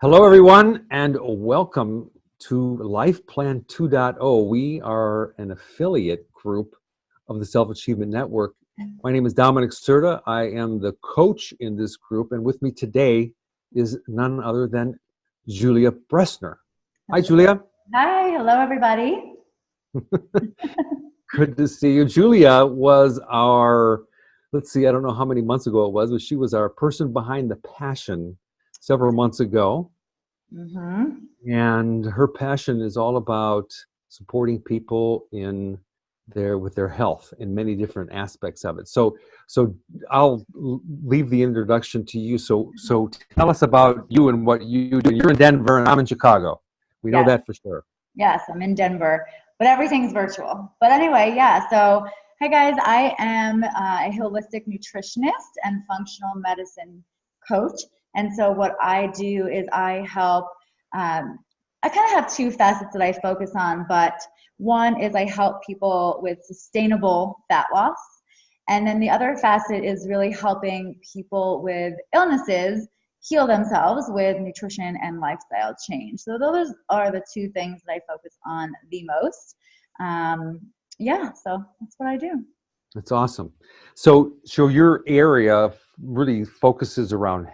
Hello, everyone, and welcome to Life Plan 2.0. We are an affiliate group of the Self Achievement Network. My name is Dominic Serta. I am the coach in this group, and with me today is none other than Julia Bressner. Hi, Julia. Hi, hello everybody. Good to see you. Julia was our, let's see, I don't know how many months ago it was, but she was our person behind the passion several months ago. Mm-hmm. And her passion is all about supporting people with their health in many different aspects of it. So I'll leave the introduction to you. So tell us about you and what you do. You're in Denver and I'm in Chicago. We know Yes, that for sure. yes, I'm in Denver, but everything's virtual. But anyway, yeah, so hi guys, I am a holistic nutritionist and functional medicine coach. And so what I do is I help, I kind of have two facets that I focus on, but one is I help people with sustainable fat loss. And then the other facet is really helping people with illnesses heal themselves with nutrition and lifestyle change. So those are the two things that I focus on the most. Yeah, so that's what I do. That's awesome. So your area really focuses around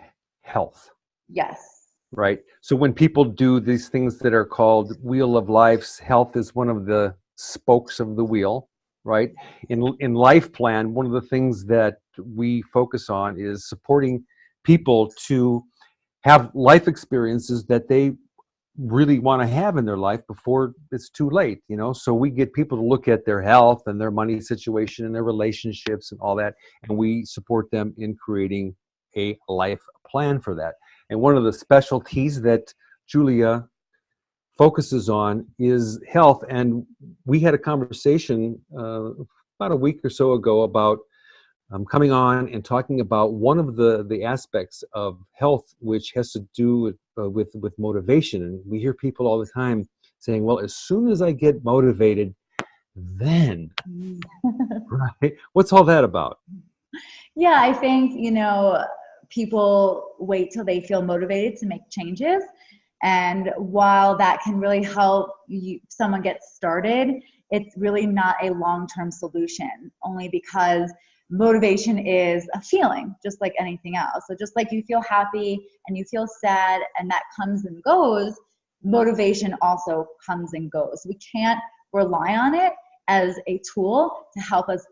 health. Yes. Right. So when people do these things that are called Wheel of Life's, health is one of the spokes of the wheel, right? In Life Plan, one of the things that we focus on is supporting people to have life experiences that they really want to have in their life before it's too late, So we get people to look at their health and their money situation and their relationships and all that, and we support them in creating a life plan for that. And one of the specialties that Julia focuses on is health. And we had a conversation about a week or so ago about coming on and talking about one of the aspects of health, which has to do with motivation. And we hear people all the time saying, well, as soon as I get motivated, then, right? What's all that about? Yeah, I think, people wait till they feel motivated to make changes. And while that can really help someone get started, it's really not a long-term solution, only because motivation is a feeling, just like anything else. So just like you feel happy and you feel sad and that comes and goes, motivation also comes and goes. We can't rely on it as a tool to help us,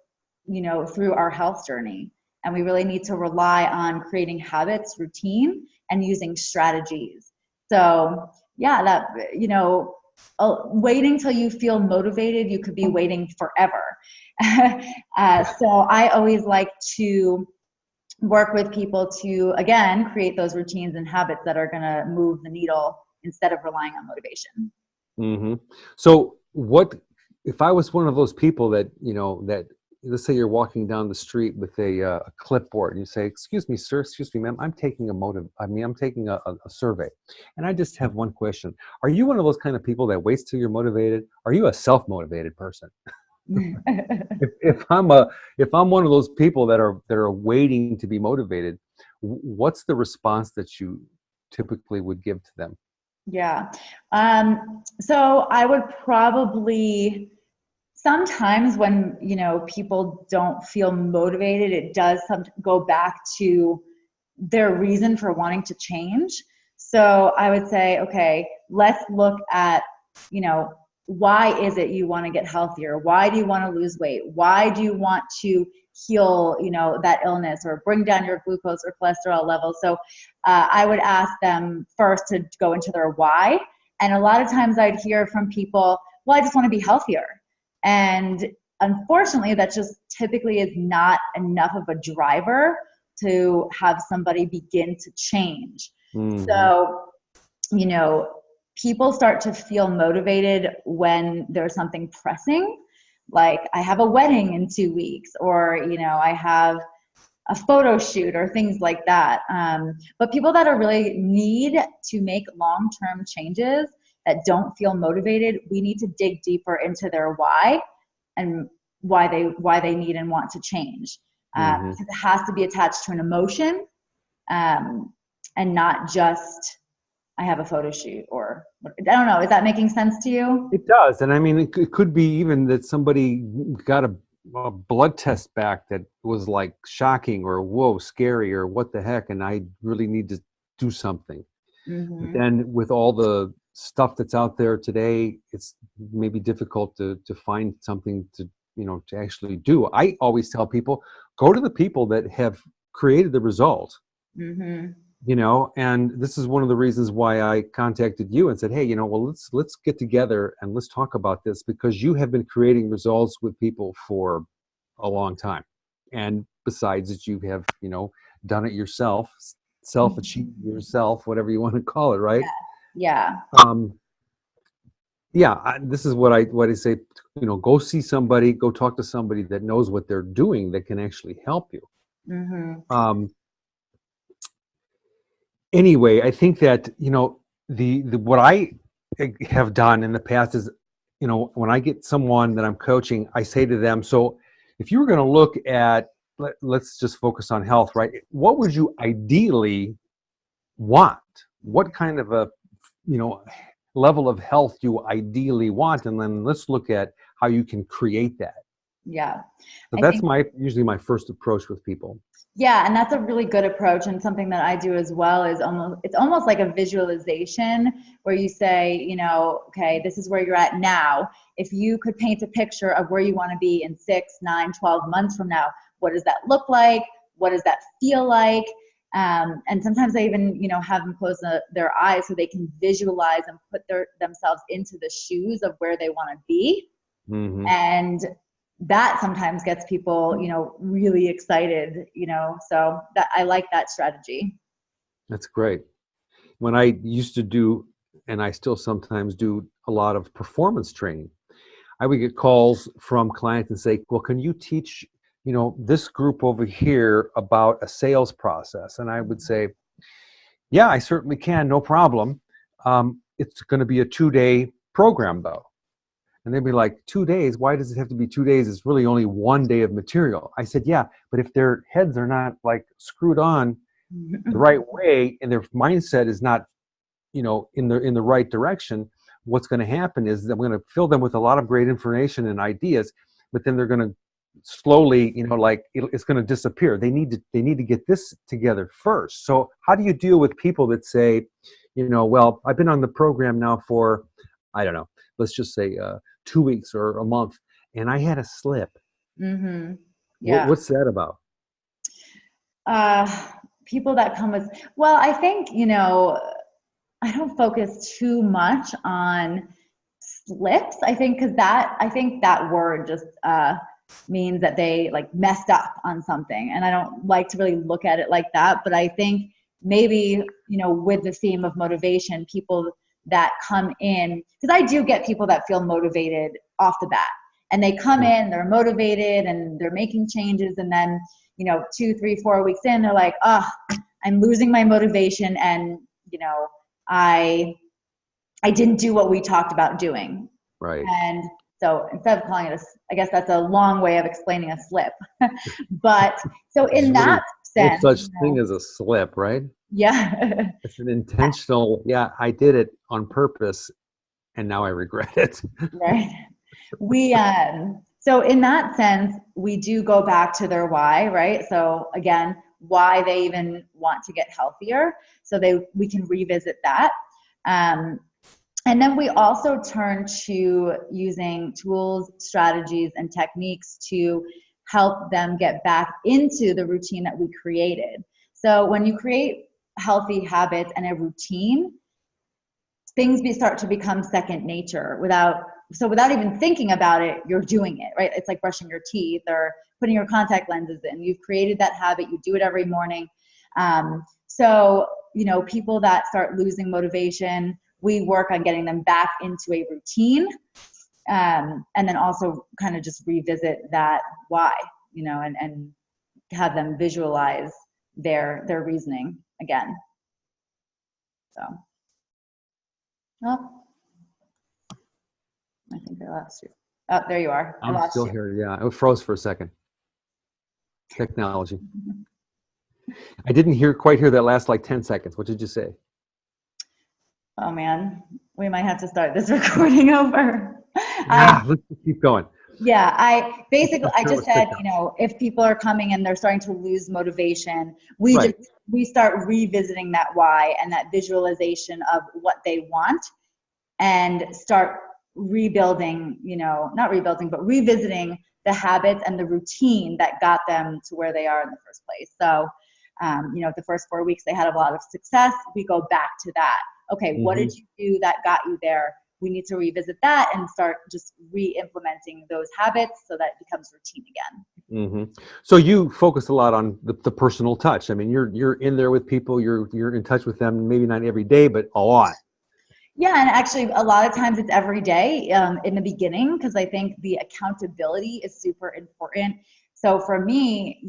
through our health journey. And we really need to rely on creating habits, routine, and using strategies. So yeah, waiting till you feel motivated, you could be waiting forever. So I always like to work with people to, again, create those routines and habits that are going to move the needle instead of relying on motivation. Mm-hmm. So what if I was one of those people that, that let's say you're walking down the street with a clipboard and you say, excuse me, sir, excuse me, ma'am, I'm taking I'm taking a survey. And I just have one question. Are you one of those kind of people that waits till you're motivated? Are you a self-motivated person? If I'm one of those people that are waiting to be motivated, what's the response that you typically would give to them? Yeah. So I would probably, sometimes when, people don't feel motivated, it does go back to their reason for wanting to change. So I would say, okay, let's look at, why is it you want to get healthier? Why do you want to lose weight? Why do you want to heal, that illness or bring down your glucose or cholesterol levels? So I would ask them first to go into their why. And a lot of times I'd hear from people, well, I just want to be healthier. And unfortunately, that just typically is not enough of a driver to have somebody begin to change. Mm-hmm. So, people start to feel motivated when there's something pressing, like I have a wedding in 2 weeks, or, I have a photo shoot or things like that. But people that are really need to make long-term changes that don't feel motivated, we need to dig deeper into their why and why they need and want to change. Because it has to be attached to an emotion, and not just I have a photo shoot, or I don't know. Is that making sense to you? It does. And I mean, it could be even that somebody got a blood test back that was like shocking or whoa, scary or what the heck, and I really need to do something. But Mm-hmm. then with all the stuff that's out there today, it's maybe difficult to find something to, to actually do. I always tell people, go to the people that have created the result. Mm-hmm. And this is one of the reasons why I contacted you and said, hey, well, let's get together and let's talk about this, because you have been creating results with people for a long time. And besides that, you have, done it yourself, self-achieved yourself, whatever you want to call it, right? Yeah. This is what I say, go see somebody, go talk to somebody that knows what they're doing, that can actually help you. Mm-hmm. Anyway, I think that, the what I have done in the past is, when I get someone that I'm coaching, I say to them, so if you were going to look at, let's just focus on health, right? What would you ideally want? What kind of a, level of health do you ideally want? And then let's look at how you can create that. Yeah. So I that's think, usually my first approach with people. yeah, and that's a really good approach, and something that I do as well is it's almost like a visualization where you say, okay, this is where you're at now. If you could paint a picture of where you want to be in 6, 9, 12 months from now, what does that look like? What does that feel like? And sometimes I even, have them close their eyes so they can visualize and put themselves into the shoes of where they want to be. Mm-hmm. And that sometimes gets people, really excited, so that I like that strategy. That's great. When I used to do, and I still sometimes do, a lot of performance training, I would get calls from clients and say, well, can you teach, this group over here about a sales process? And I would say, yeah, I certainly can, no problem. It's going to be a 2-day program though. And they'd be like, 2 days? Why does it have to be 2 days? It's really only 1 day of material. I said, yeah, but if their heads are not like screwed on the right way and their mindset is not, in the right direction, what's going to happen is that I'm going to fill them with a lot of great information and ideas, but then they're going to slowly, it's going to disappear. They need to get this together first. So how do you deal with people that say, well, I've been on the program now for, I don't know, let's just say 2 weeks or a month, and I had a slip. Mm-hmm. Yeah. What's that about? People that come with, well, I think, I don't focus too much on slips. I think that word just means that they like messed up on something, and I don't like to really look at it like that. But I think maybe, with the theme of motivation, people that come in, because I do get people that feel motivated off the bat, and they come in, they're motivated and they're making changes, and then 2, 3, 4 weeks in, they're like, I'm losing my motivation, and I didn't do what we talked about doing. Right. And so instead of calling it I guess that's a long way of explaining a slip. But so in that sense, no such thing as a slip, right? Yeah. It's an intentional, yeah, I did it on purpose and now I regret it. Right. So in that sense, we do go back to their why, right? So again, why they even want to get healthier. So we can revisit that. And then we also turn to using tools, strategies, and techniques to help them get back into the routine that we created. So when you create healthy habits and a routine, things start to become second nature without even thinking about it, you're doing it, right? It's like brushing your teeth or putting your contact lenses in. You've created that habit, you do it every morning. So, people that start losing motivation, we work on getting them back into a routine, and then also kind of just revisit that why, and have them visualize their reasoning again. So, well, I think I lost you. Oh, there you are. I I'm lost still you. here. Yeah, it froze for a second. Technology. I didn't quite hear that last like 10 seconds. What did you say? Oh man, we might have to start this recording over. Yeah, let's just keep going. Yeah, I basically Let's I start just with said, pickup. if people are coming and they're starting to lose motivation, Right. we start revisiting that why and that visualization of what they want and start rebuilding, not rebuilding, but revisiting the habits and the routine that got them to where they are in the first place. So, the first 4 weeks they had a lot of success. We go back to that. Okay, what Hmm. did you do that got you there? We need to revisit that and start just re-implementing those habits so that it becomes routine again. Hmm. So you focus a lot on the personal touch. I mean, you're in there with people. You're in touch with them. Maybe not every day, but a lot. Yeah, and actually, a lot of times it's every day in the beginning because I think the accountability is super important. So for me,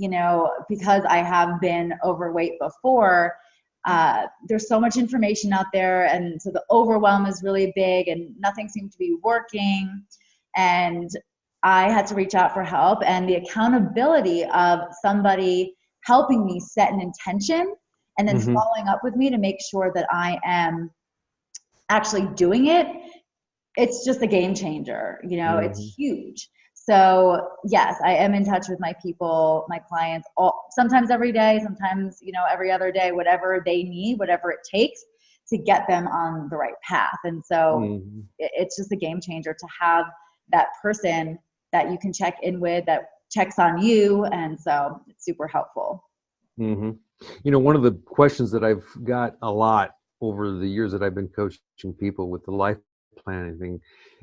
because I have been overweight before, there's so much information out there, and so the overwhelm is really big, and nothing seemed to be working. And I had to reach out for help, and the accountability of somebody helping me set an intention and then Hmm. following up with me to make sure that I am actually doing it, it's just a game changer. Hmm. It's huge. So yes, I am in touch with my people, my clients, sometimes every day, sometimes, every other day, whatever they need, whatever it takes to get them on the right path. And so Hmm. it's just a game changer to have that person that you can check in with that checks on you. And so it's super helpful. Hmm. One of the questions that I've got a lot over the years that I've been coaching people with the life planning thing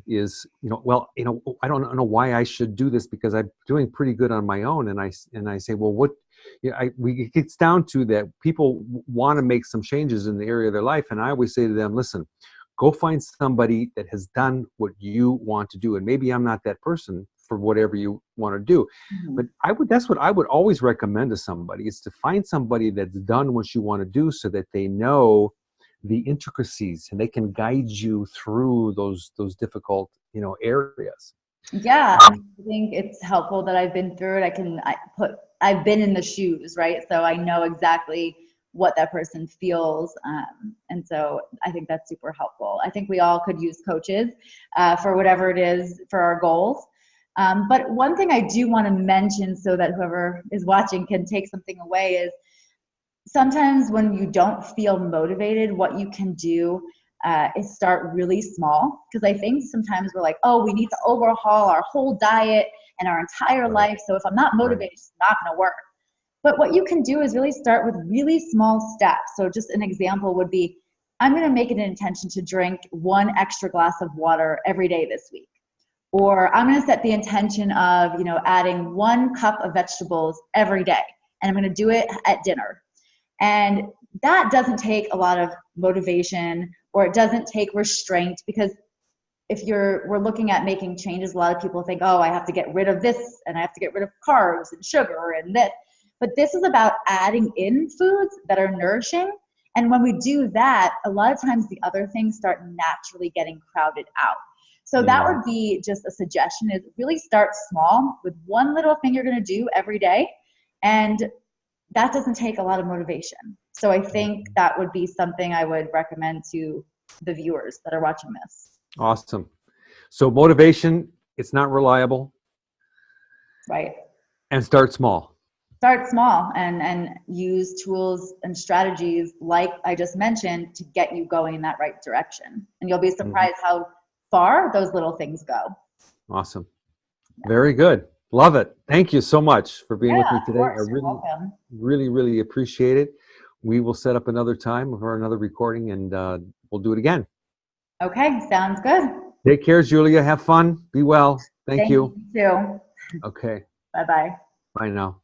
is, well, I don't know why I should do this because I'm doing pretty good on my own. And I say, well, what, it gets down to that people want to make some changes in the area of their life. And I always say to them, listen, go find somebody that has done what you want to do. And maybe I'm not that person for whatever you want to do. But Mhm. that's what I would always recommend to somebody is to find somebody that's done what you want to do so that they know the intricacies and they can guide you through those difficult, areas. Yeah, I think it's helpful that I've been through it. I've been in the shoes, right? So I know exactly what that person feels. And so I think that's super helpful. I think we all could use coaches for whatever it is for our goals. But one thing I do want to mention so that whoever is watching can take something away is sometimes when you don't feel motivated, what you can do is start really small. Because I think sometimes we're like, oh, we need to overhaul our whole diet and our entire Right. life. So if I'm not Right. motivated, it's not going to work. But what you can do is really start with really small steps. So just an example would be, I'm going to make it an intention to drink 1 extra glass of water every day this week. Or I'm going to set the intention of, adding 1 cup of vegetables every day. And I'm going to do it at dinner. And that doesn't take a lot of motivation or it doesn't take restraint because if we're looking at making changes, a lot of people think, oh, I have to get rid of this and I have to get rid of carbs and sugar and this. But this is about adding in foods that are nourishing. And when we do that, a lot of times the other things start naturally getting crowded out. So that Mhm. would be just a suggestion is really start small with one little thing you're going to do every day. And that doesn't take a lot of motivation. So I think that would be something I would recommend to the viewers that are watching this, Awesome. So motivation, it's not reliable, right? and start small. Start small and use tools and strategies like I just mentioned to get you going in that right direction. And you'll be Mhm. surprised how far those little things go. Awesome. Very good. Love it. Thank you so much for being Yeah, with me of today. I course. You're really, welcome. really, really appreciate it. We will set up another time for another recording and we'll do it again. Okay, sounds good. Take care, Julia. Have fun. Be well. Thank Thank you. you too. Okay. Bye-bye. Bye now.